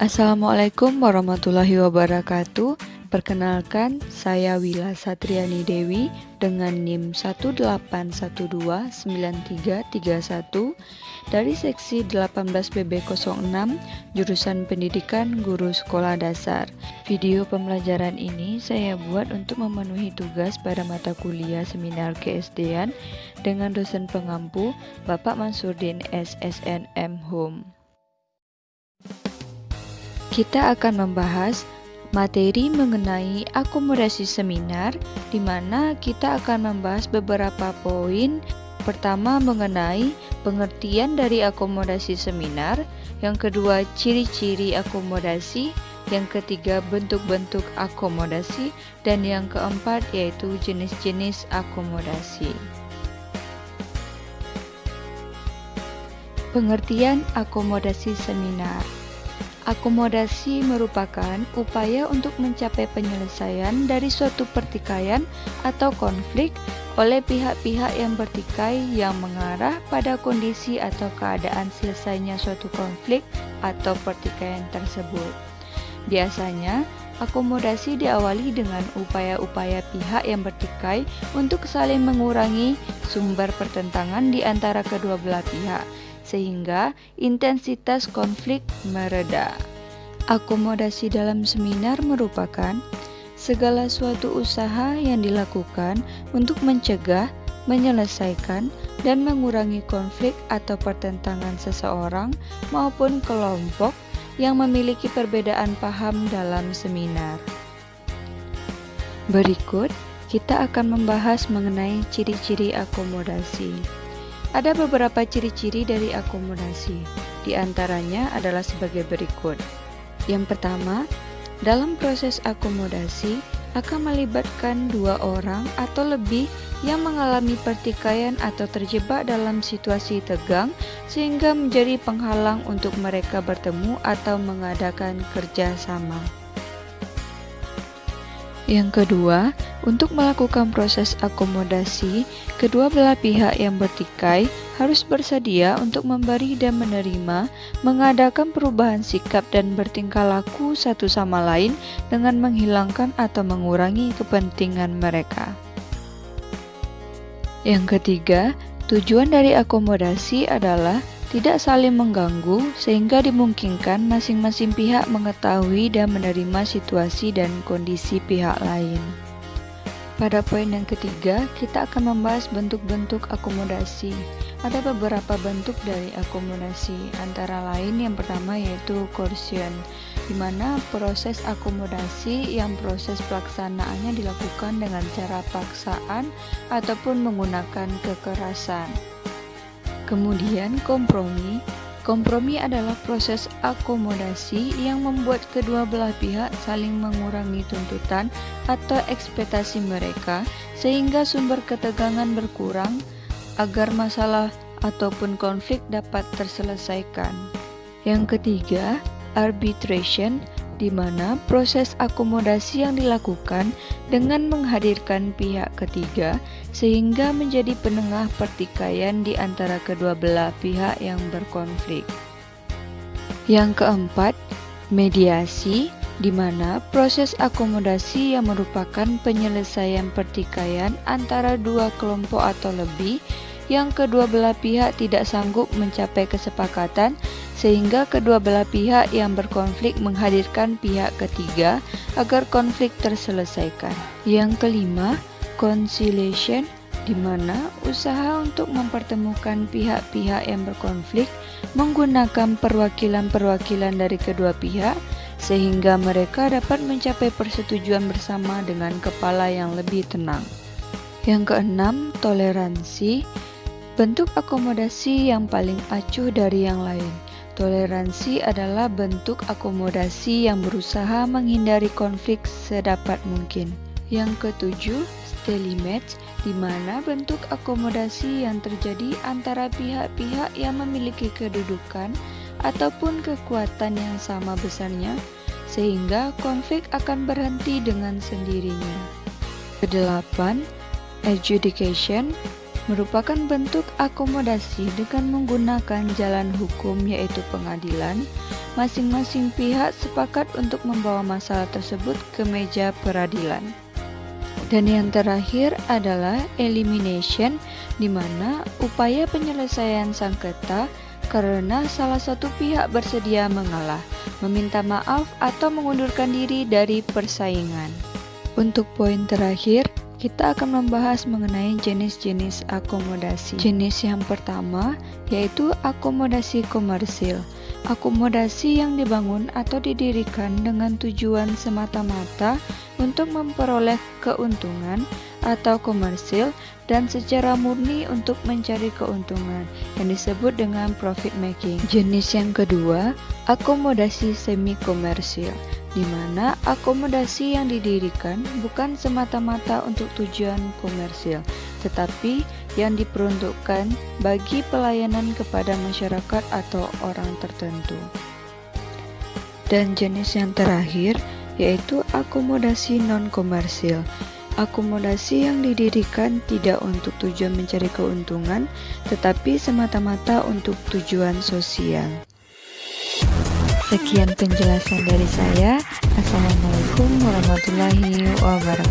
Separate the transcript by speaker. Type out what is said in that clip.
Speaker 1: Assalamualaikum warahmatullahi wabarakatuh. Perkenalkan, saya Wila Satriani Dewi dengan NIM 181293331 dari seksi 18PB06 jurusan Pendidikan Guru Sekolah Dasar. Video pembelajaran ini saya buat untuk memenuhi tugas pada mata kuliah seminar KSD-an dengan dosen pengampu Bapak Mansurdin SSNM Home. Kita akan membahas materi mengenai akomodasi seminar, di mana kita akan membahas beberapa poin. Pertama, mengenai pengertian dari akomodasi seminar, yang kedua, ciri-ciri akomodasi, yang ketiga, bentuk-bentuk akomodasi, dan yang keempat yaitu jenis-jenis akomodasi. Pengertian akomodasi seminar. Akomodasi merupakan upaya untuk mencapai penyelesaian dari suatu pertikaian atau konflik oleh pihak-pihak yang bertikai yang mengarah pada kondisi atau keadaan selesainya suatu konflik atau pertikaian tersebut. Biasanya, akomodasi diawali dengan upaya-upaya pihak yang bertikai untuk saling mengurangi sumber pertentangan di antara kedua belah pihak, sehingga intensitas konflik mereda. Akomodasi dalam seminar merupakan segala suatu usaha yang dilakukan untuk mencegah, menyelesaikan, dan mengurangi konflik atau pertentangan seseorang maupun kelompok yang memiliki perbedaan paham dalam seminar. Berikut, kita akan membahas mengenai ciri-ciri akomodasi. Ada beberapa ciri-ciri dari akomodasi, di antaranya adalah sebagai berikut. Yang pertama, dalam proses akomodasi akan melibatkan dua orang atau lebih yang mengalami pertikaian atau terjebak dalam situasi tegang sehingga menjadi penghalang untuk mereka bertemu atau mengadakan kerjasama. Yang kedua, untuk melakukan proses akomodasi, kedua belah pihak yang bertikai harus bersedia untuk memberi dan menerima, mengadakan perubahan sikap dan bertingkah laku satu sama lain dengan menghilangkan atau mengurangi kepentingan mereka. Yang ketiga, tujuan dari akomodasi adalah tidak saling mengganggu sehingga dimungkinkan masing-masing pihak mengetahui dan menerima situasi dan kondisi pihak lain. Pada poin yang ketiga, kita akan membahas bentuk-bentuk akomodasi. Ada beberapa bentuk dari akomodasi, antara lain yang pertama yaitu coercion, di mana proses akomodasi yang proses pelaksanaannya dilakukan dengan cara paksaan ataupun menggunakan kekerasan. Kemudian kompromi. Kompromi adalah proses akomodasi yang membuat kedua belah pihak saling mengurangi tuntutan atau ekspektasi mereka sehingga sumber ketegangan berkurang agar masalah ataupun konflik dapat terselesaikan. Yang ketiga, arbitration, di mana proses akomodasi yang dilakukan dengan menghadirkan pihak ketiga sehingga menjadi penengah pertikaian di antara kedua belah pihak yang berkonflik. Yang keempat, mediasi, di mana proses akomodasi yang merupakan penyelesaian pertikaian antara dua kelompok atau lebih yang kedua belah pihak tidak sanggup mencapai kesepakatan sehingga kedua belah pihak yang berkonflik menghadirkan pihak ketiga agar konflik terselesaikan. Yang kelima, conciliation, di mana usaha untuk mempertemukan pihak-pihak yang berkonflik menggunakan perwakilan-perwakilan dari kedua pihak sehingga mereka dapat mencapai persetujuan bersama dengan kepala yang lebih tenang. Yang keenam, toleransi, bentuk akomodasi yang paling acuh dari yang lain. Toleransi adalah bentuk akomodasi yang berusaha menghindari konflik sedapat mungkin. Yang ketujuh, stalemate, di mana bentuk akomodasi yang terjadi antara pihak-pihak yang memiliki kedudukan ataupun kekuatan yang sama besarnya, sehingga konflik akan berhenti dengan sendirinya. Kedelapan, Adjudication merupakan bentuk akomodasi dengan menggunakan jalan hukum yaitu pengadilan. Masing-masing pihak sepakat untuk membawa masalah tersebut ke meja peradilan. Dan yang terakhir adalah elimination, di mana upaya penyelesaian sengketa karena salah satu pihak bersedia mengalah, meminta maaf atau mengundurkan diri dari persaingan. Untuk poin terakhir, kita akan membahas mengenai jenis-jenis akomodasi. Jenis yang pertama yaitu akomodasi komersil. Akomodasi yang dibangun atau didirikan dengan tujuan semata-mata untuk memperoleh keuntungan atau komersil dan secara murni untuk mencari keuntungan yang disebut dengan profit making. Jenis yang kedua, akomodasi semi komersil, di mana akomodasi yang didirikan bukan semata-mata untuk tujuan komersil, tetapi yang diperuntukkan bagi pelayanan kepada masyarakat atau orang tertentu. Dan jenis yang terakhir yaitu akomodasi non-komersil. Akomodasi yang didirikan tidak untuk tujuan mencari keuntungan, tetapi semata-mata untuk tujuan sosial. Sekian penjelasan dari saya. Assalamualaikum warahmatullahi wabarakatuh.